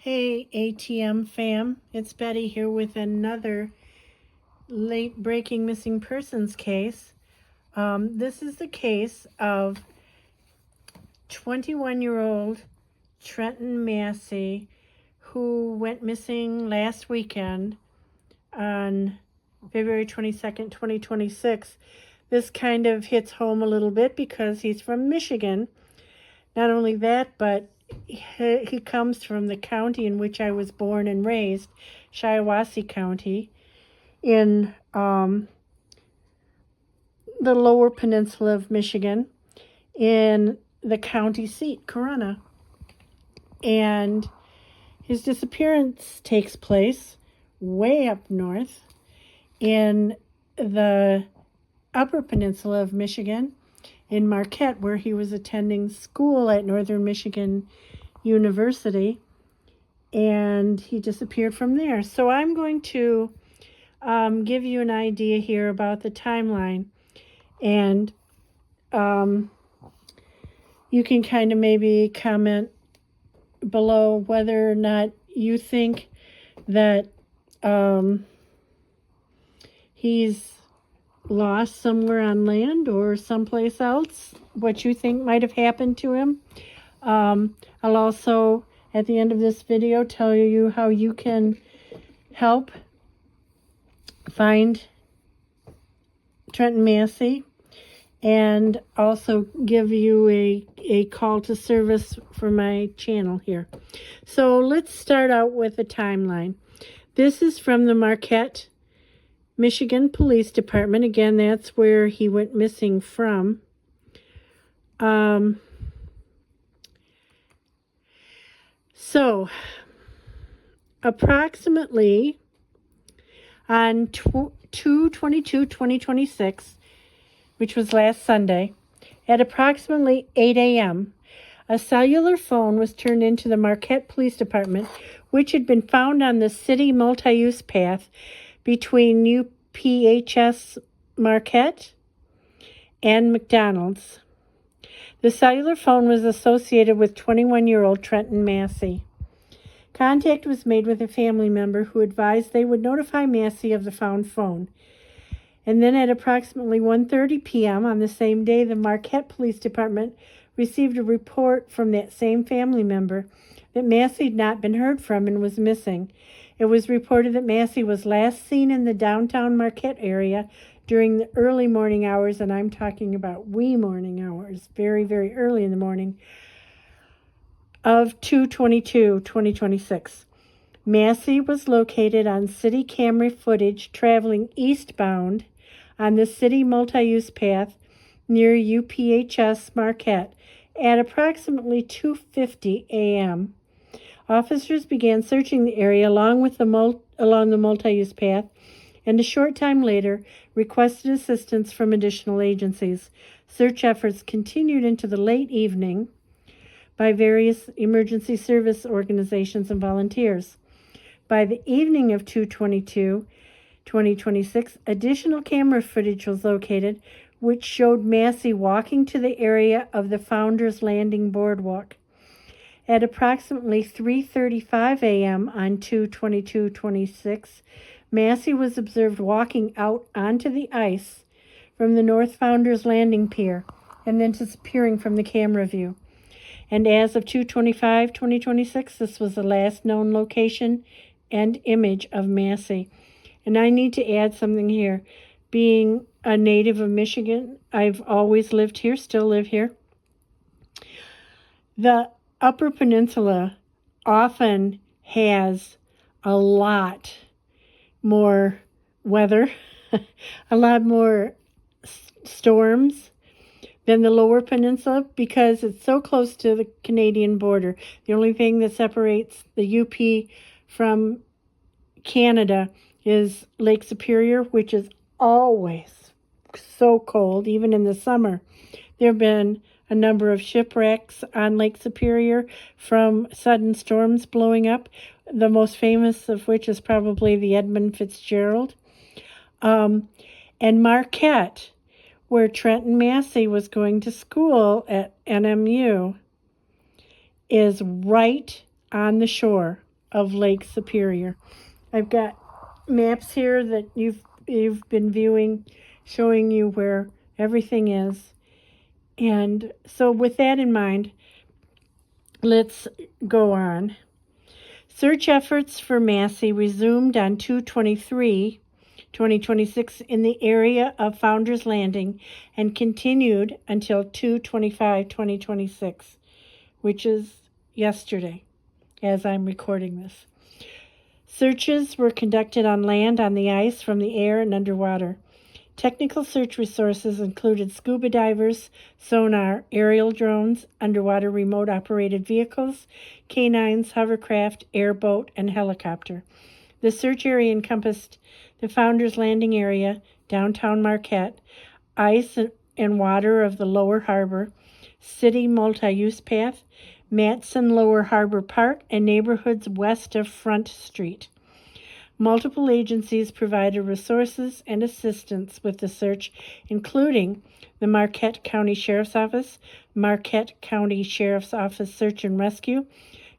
Hey, ATM fam, it's Betty here with another late breaking missing persons case. This is the case of 21-year-old Trenton Massey, who went missing last weekend on February 22nd, 2026. This kind of hits home a little bit because he's from Michigan. Not only that, but he comes from the county in which I was born and raised, Shiawassee County, in the lower peninsula of Michigan, in the county seat, Corona. And his disappearance takes place way up north in the upper peninsula of Michigan, in Marquette, where he was attending school at Northern Michigan University, and he disappeared from there. So I'm going to give you an idea here about the timeline, and you can kind of maybe comment below whether or not you think that he's lost somewhere on land or someplace else, what you think might have happened to him. I'll also, at the end of this video, tell you how you can help find Trenton Massey, and also give you a call to service for my channel here. So let's start out with the timeline. This is from the Marquette, Michigan Police Department. Again, that's where he went missing from. So, approximately on 2/22/2026, which was last Sunday, at approximately 8 a.m., a cellular phone was turned into the Marquette Police Department, which had been found on the city multi-use path between UPHS Marquette and McDonald's. The cellular phone was associated with 21-year-old Trenton Massey. Contact was made with a family member who advised they would notify Massey of the found phone. And then at approximately 1:30 p.m. on the same day, the Marquette Police Department received a report from that same family member that Massey had not been heard from and was missing. It was reported that Massey was last seen in the downtown Marquette area during the early morning hours, and I'm talking about wee morning hours, very, very early in the morning, of 2/22/2026. Massey was located on city camera footage traveling eastbound on the city multi-use path near UPHS Marquette at approximately 2:50 a.m. Officers began searching the area along the multi-use path, and a short time later requested assistance from additional agencies. Search efforts continued into the late evening by various emergency service organizations and volunteers. By the evening of 2/22/2026, additional camera footage was located, which showed Massey walking to the area of the Founders Landing Boardwalk. At approximately 3:35 a.m. on 2/22/26, Massey was observed walking out onto the ice from the North Founders Landing Pier and then disappearing from the camera view. And as of 2/25/2026, this was the last known location and image of Massey. And I need to add something here. Being a native of Michigan, I've always lived here, still live here. The Upper Peninsula often has a lot more weather, a lot more storms than the Lower Peninsula because it's so close to the Canadian border. The only thing that separates the UP from Canada is Lake Superior, which is always so cold, even in the summer. There have been a number of shipwrecks on Lake Superior from sudden storms blowing up, the most famous of which is probably the Edmund Fitzgerald. And Marquette, where Trenton Massey was going to school at NMU, is right on the shore of Lake Superior. I've got maps here that you've been viewing, showing you where everything is. And so with that in mind, let's go on. Search efforts for Massey resumed on 2/23/2026 in the area of Founders Landing and continued until 2/25/2026, which is yesterday as I'm recording this. Searches were conducted on land, on the ice, from the air, and underwater. Technical search resources included scuba divers, sonar, aerial drones, underwater remote-operated vehicles, canines, hovercraft, airboat, and helicopter. The search area encompassed the Founders Landing area, downtown Marquette, ice and water of the Lower Harbor, city multi-use path, Matson Lower Harbor Park, and neighborhoods west of Front Street. Multiple agencies provided resources and assistance with the search, including the Marquette County Sheriff's Office, Marquette County Sheriff's Office Search and Rescue,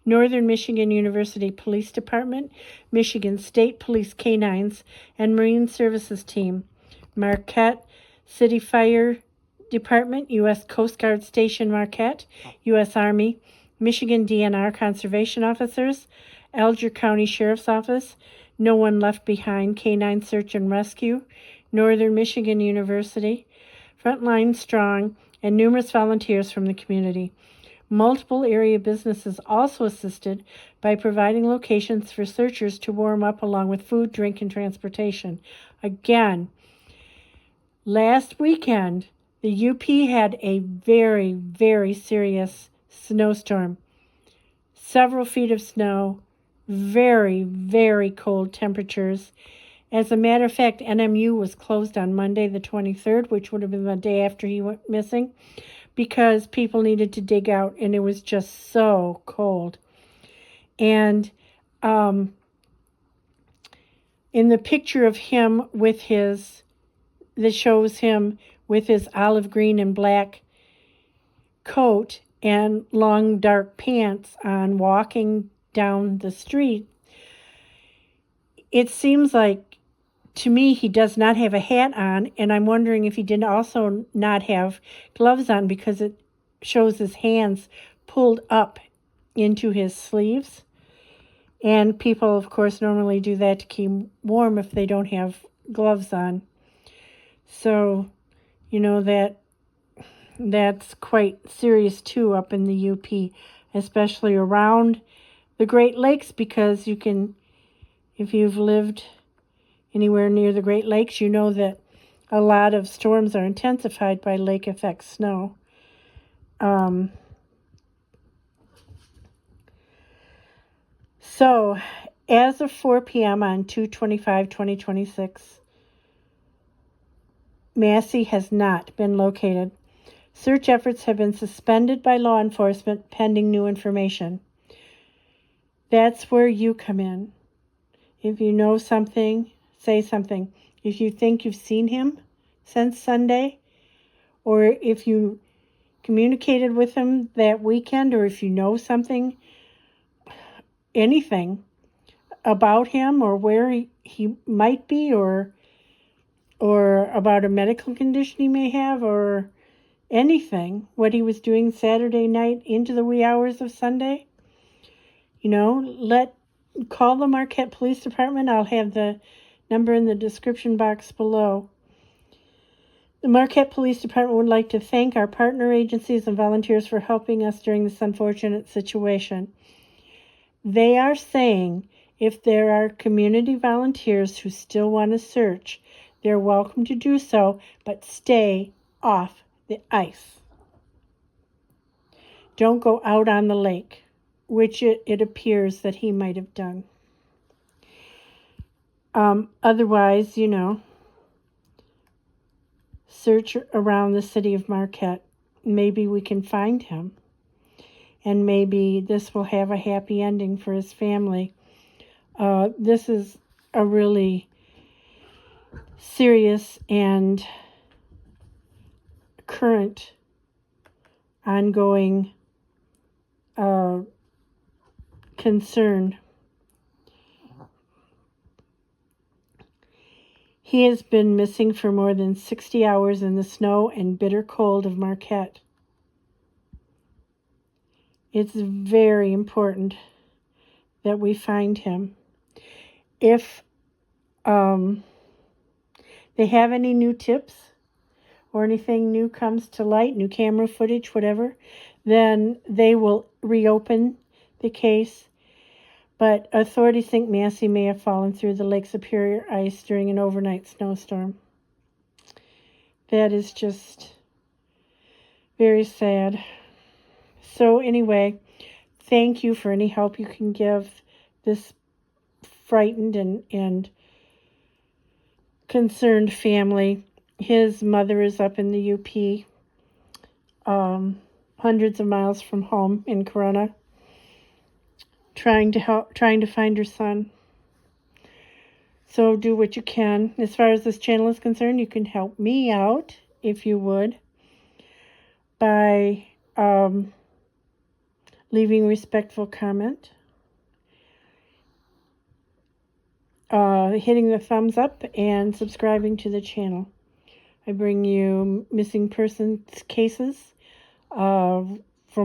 Northern Michigan University Police Department, Michigan State Police Canines, and Marine Services Team, Marquette City Fire Department, U.S. Coast Guard Station Marquette, U.S. Army, Michigan DNR Conservation Officers, Alger County Sheriff's Office, No One Left Behind Canine Search and Rescue, Northern Michigan University, Frontline Strong, and numerous volunteers from the community. Multiple area businesses also assisted by providing locations for searchers to warm up, along with food, drink, and transportation. Again, last weekend, the UP had a very, very serious snowstorm. Several feet of snow, very, very cold temperatures. As a matter of fact, NMU was closed on Monday the 23rd, which would have been the day after he went missing, because people needed to dig out, and it was just so cold. And in the picture of him with that shows him with his olive green and black coat and long dark pants on, walking down the street, it seems like, to me, he does not have a hat on, and I'm wondering if he did also not have gloves on, because it shows his hands pulled up into his sleeves. And people, of course, normally do that to keep warm if they don't have gloves on. So, that's quite serious too up in the UP, especially around the Great Lakes, because you can, if you've lived anywhere near the Great Lakes, you know that a lot of storms are intensified by lake effect snow. So, as of 4 p.m. on 2/25/2026, Massey has not been located. Search efforts have been suspended by law enforcement pending new information. That's where you come in. If you know something, say something. If you think you've seen him since Sunday, or if you communicated with him that weekend, or if you know something, anything about him, or where he might be, or about a medical condition he may have, or anything, what he was doing Saturday night into the wee hours of Sunday, call the Marquette Police Department. I'll have the number in the description box below. The Marquette Police Department would like to thank our partner agencies and volunteers for helping us during this unfortunate situation. They are saying if there are community volunteers who still want to search, they're welcome to do so, but stay off the ice. Don't go out on the lake, which it appears that he might have done. Otherwise, search around the city of Marquette. Maybe we can find him, and maybe this will have a happy ending for his family. This is a really serious and current, ongoing concern He has been missing for more than 60 hours in the snow and bitter cold of Marquette. It's very important that we find him. If they have any new tips or anything new comes to light, new camera footage, whatever, then they will reopen the case. But authorities think Massey may have fallen through the Lake Superior ice during an overnight snowstorm. That is just very sad. So anyway, thank you for any help you can give this frightened and concerned family. His mother is up in the UP, hundreds of miles from home in Corona, trying to find her son. So do what you can. As far as this channel is concerned, you can help me out, if you would, by leaving a respectful comment, hitting the thumbs up, and subscribing to the channel. I bring you missing persons cases from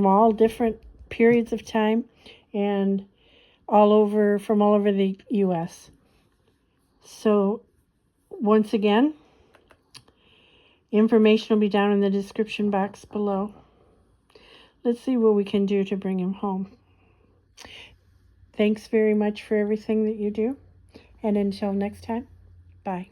all different periods of time and from all over the U.S. So once again, information will be down in the description box below. Let's see what we can do to bring him home. Thanks very much for everything that you do. And until next time, bye.